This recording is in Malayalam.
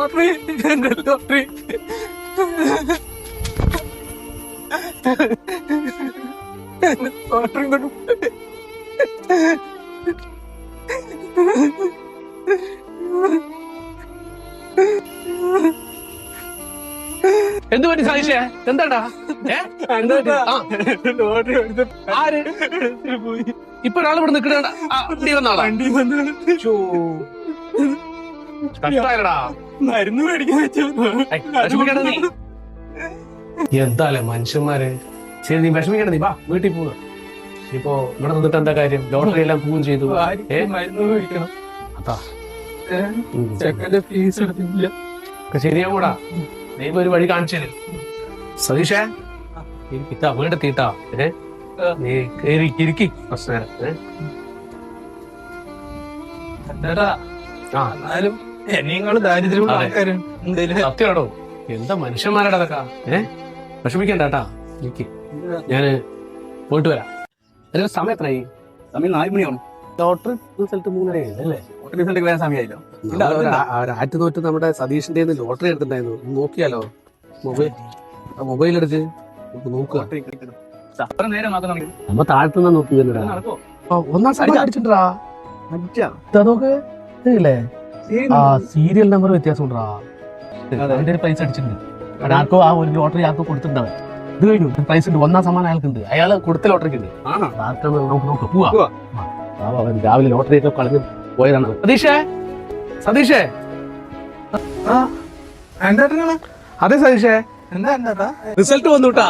ലോട്ടറി ലോട്ടറി ലോട്ടറി കൊണ്ട് എന്ത് പറ്റി സായിഷേ? എന്താടാ ലോട്ടറി ആര് പോയി. ഇപ്പൊ ഒരാൾ ഇവിടെ നിൽക്കണ വണ്ടി വന്നാളാ? വണ്ടി വന്നാണ് കഷ്ടായടാ. മരുന്ന് മേടിക്കാൻ വിഷമിക്കണ്ട നീ. എന്താല്ലേ മനുഷ്യന്മാര്. ശരി, നീ വിഷമിക്കണ്ട, നീ വാ വീട്ടിൽ പോവുക. ഇപ്പൊ ഇവിടെ നിന്നിട്ട് എന്താ കാര്യം? ലോട്ടറി എല്ലാം പോവുകയും ചെയ്തു. മരുന്ന് മേടിക്കണം. അതാ ചെക്കന്റെ ഫീസ് എടുത്തില്ല. ശരിയാകൂടാ. നീ ഒരു വഴി കാണിച്ചു സതീഷേ. ഇതാ വീടെത്തിട്ടാ. നീ കേറി ഇരിക്കി കുറച്ചു നേരം. എന്താ എന്നാലും എന്നെയും ദാരിദ്ര്യമുള്ള ആൾക്കാരും സത്യമാണോ? എന്താ മനുഷ്യന്മാരുടെ അതൊക്കെ. വിഷമിക്കണ്ടാ. എനിക്ക് ഞാന് പോയിട്ട് വരാം. അതിന്റെ സമയം എത്രയായി? സമയം 4 മണിയാണ്. ലോട്ടറി റിസൾട്ട് 3:30 അല്ലേ? ലോട്ടറി റിസൾട്ട് വരാൻ സമയമായില്ലോ. ആറ്റുനോറ്റ് നമ്മുടെ സതീഷിന്റെ ലോട്ടറി എടുത്തിട്ടുണ്ടായിരുന്നു. നോക്കിയാലോ? മൊബൈൽ എടുത്ത് നോക്കുക. നേരെ നോക്കുന്നുണ്ടെങ്കിൽ നമ്മ താഴ്ത്തുന്ന നോക്കിയല്ലേ? ഒന്നാം സമയം അടിച്ചിട്ടാ നോക്ക്. ഇല്ലേ സീരിയൽ നമ്പർ വ്യത്യാസം ഉണ്ടാ. അതിന്റെ പൈസ അടിച്ചിട്ടുണ്ട്. ആർക്കോ ആ ഒരു ലോട്ടറി ആർക്കോ കൊടുത്തിട്ടുണ്ടാവും. ഇത് കഴിഞ്ഞു. പ്രൈസ് ഉണ്ട്. ഒന്നാം സമ്മാനം അയാൾക്കുണ്ട്. അയാള് കൊടുത്ത ലോട്ടറിക്ക് ഉണ്ട്. നമുക്ക് നോക്കാം. പോവാ. രാവിലെ ലോട്ടറി ഒക്കെ കളഞ്ഞ് പോയതാണ്. സതീഷേ, സതീഷേ. എന്താ അതെ സതീഷേ, എന്താ റിസൾട്ട് വന്നു കേട്ടാ.